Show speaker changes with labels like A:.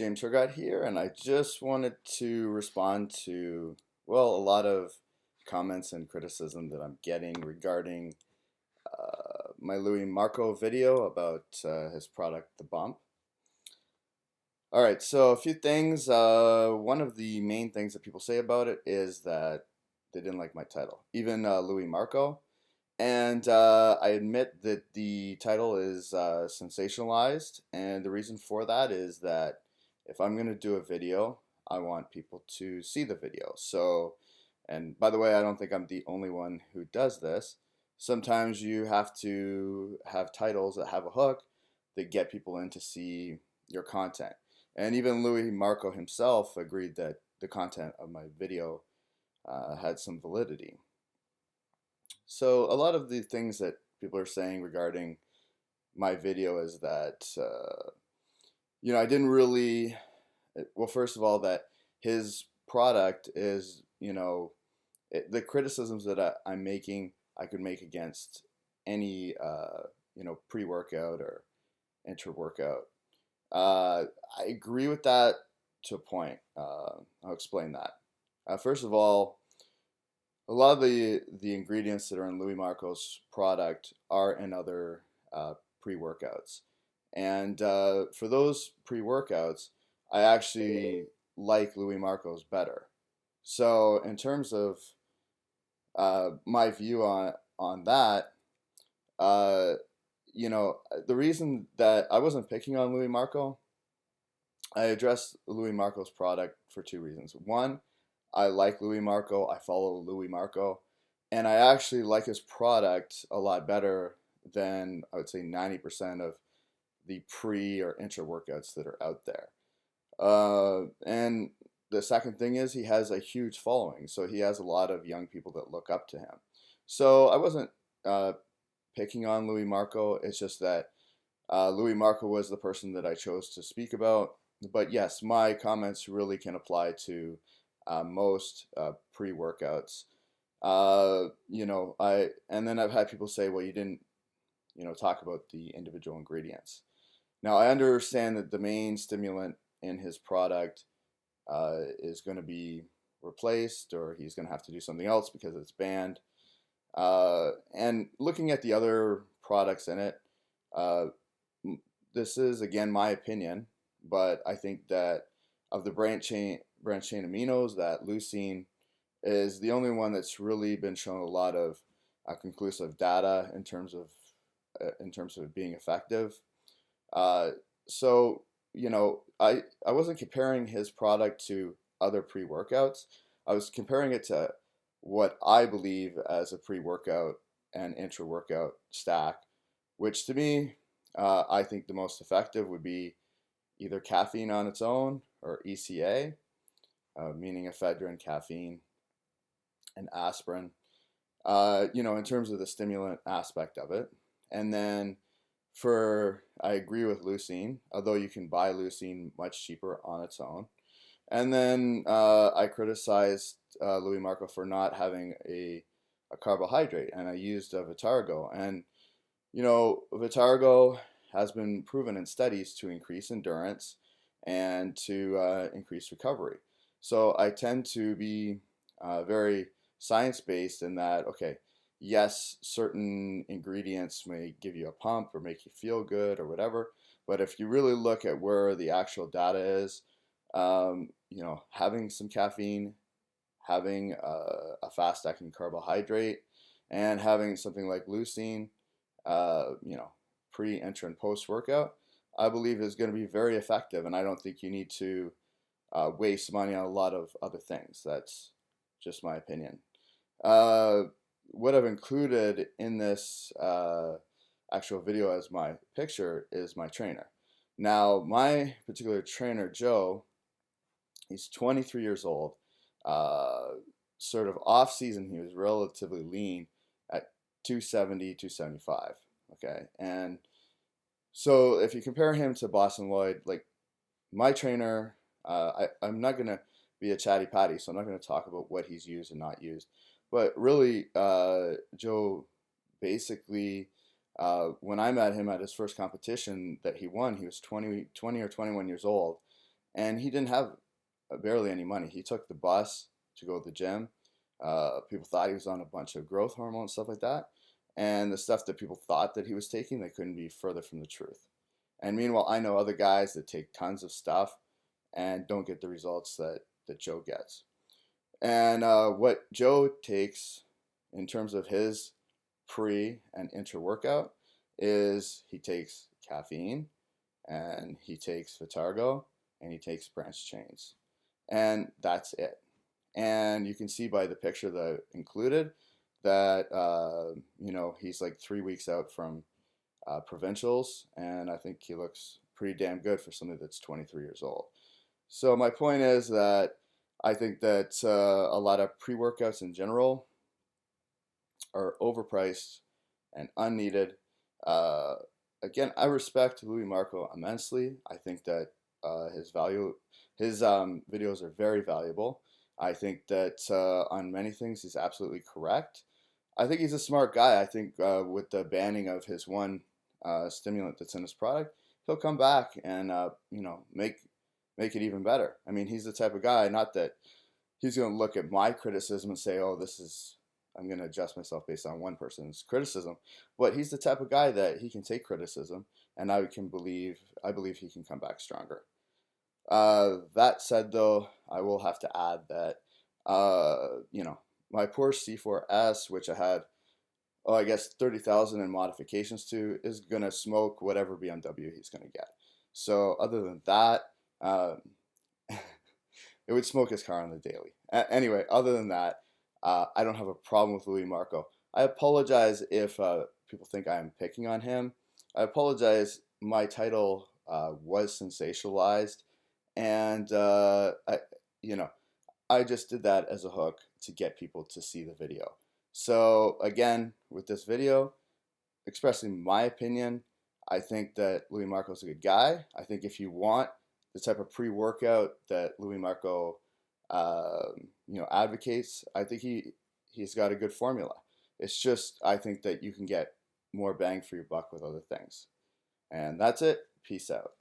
A: James Hergott here, and I just wanted to respond to, well, a lot of comments and criticism that I'm getting regarding my Luimarco video about his product, the Bump. All right, so a few things. One of the main things that people say about it is that they didn't like my title, even Luimarco. And I admit that the title is sensationalized, and the reason for that is that if I'm going to do a video, I want people to see the video. So, and by the way, I don't think I'm the only one who does this. Sometimes you have to have titles that have a hook that get people in to see your content. And even Louis Marco himself agreed that the content of my video had some validity. So a lot of the things that people are saying regarding my video is that, I didn't really, well, first of all, that his product is, the criticisms that I'm making, I could make against any, pre-workout or intra-workout. I agree with that to a point. I'll explain that. First of all, a lot of the ingredients that are in Luimarco's product are in other pre-workouts. And for those pre-workouts, I actually like Luimarco's better. So in terms of my view on that, the reason that I wasn't picking on Luimarco, I addressed Luimarco's product for two reasons. One, I like Luimarco, I follow Luimarco, and I actually like his product a lot better than, I would say, 90% of the pre or intra workouts that are out there. And the second thing is he has a huge following, so he has a lot of young people that look up to him. So I wasn't picking on Luimarco, it's just that Luimarco was the person that I chose to speak about. But yes, my comments really can apply to most pre-workouts. And then I've had people say, well, you didn't, talk about the individual ingredients. Now, I understand that the main stimulant in his product is going to be replaced, or he's going to have to do something else because it's banned. And looking at the other products in it, this is, again, my opinion, but I think that of the branched chain aminos, that leucine is the only one that's really been shown a lot of conclusive data in terms of being effective. So I wasn't comparing his product to other pre-workouts. I was comparing it to what I believe as a pre-workout and intra-workout stack, which to me, I think the most effective would be either caffeine on its own or ECA, meaning ephedrine, caffeine, and aspirin, in terms of the stimulant aspect of it. And then I agree with leucine, although you can buy leucine much cheaper on its own. And then I criticized Luimarco for not having a carbohydrate, and I used Vitargo. And, Vitargo has been proven in studies to increase endurance and to increase recovery. So I tend to be very science-based in that, okay, yes, certain ingredients may give you a pump or make you feel good or whatever, but if you really look at where the actual data is, having some caffeine, having a fast-acting carbohydrate, and having something like leucine, pre, intra, and post-workout, I believe is going to be very effective, and I don't think you need to waste money on a lot of other things. That's just my opinion. What I've included in this actual video as my picture is my trainer. Now, my particular trainer, Joe, he's 23 years old. Sort of off season, he was relatively lean at 270, 275. Okay, and so if you compare him to Boston Lloyd, like my trainer, I'm not gonna be a chatty patty, so I'm not gonna talk about what he's used and not used. But really, Joe basically, when I met him at his first competition that he won, he was 20 or 21 years old. and he didn't have barely any money. He took the bus to go to the gym. People thought he was on a bunch of growth hormones, stuff like that. And the stuff that people thought that he was taking, they couldn't be further from the truth. And meanwhile, I know other guys that take tons of stuff and don't get the results that Joe gets. And what Joe takes in terms of his pre and inter workout is he takes caffeine, and he takes Vitargo, and he takes branched chains. And that's it. And you can see by the picture that I included that, he's like 3 weeks out from provincials, and I think he looks pretty damn good for somebody that's 23 years old. So my point is that I think that a lot of pre-workouts in general are overpriced and unneeded. Uh, Again, I respect Luimarco immensely. I think that his videos are very valuable. I think that on many things he's absolutely correct. I think he's a smart guy. I think with the banning of his one stimulant that's in his product, he'll come back and make it even better. I mean, he's the type of guy. Not that he's going to look at my criticism and say, "Oh, I'm going to adjust myself based on one person's criticism," but he's the type of guy that he can take criticism, and I believe he can come back stronger. That said, though, I will have to add that my Porsche C4S, which I had, I guess 30,000 in modifications to, is gonna smoke whatever BMW he's gonna get. So other than that, it would smoke his car on the daily. Anyway, other than that, I don't have a problem with Luimarco. I apologize if people think I'm picking on him. I apologize. My title was sensationalized, and I just did that as a hook to get people to see the video. So again, with this video, expressing my opinion, I think that Luimarco is a good guy. I think if you want the type of pre-workout that Luimarco advocates, I think he's got a good formula. It's just, I think that you can get more bang for your buck with other things. And that's it. Peace out.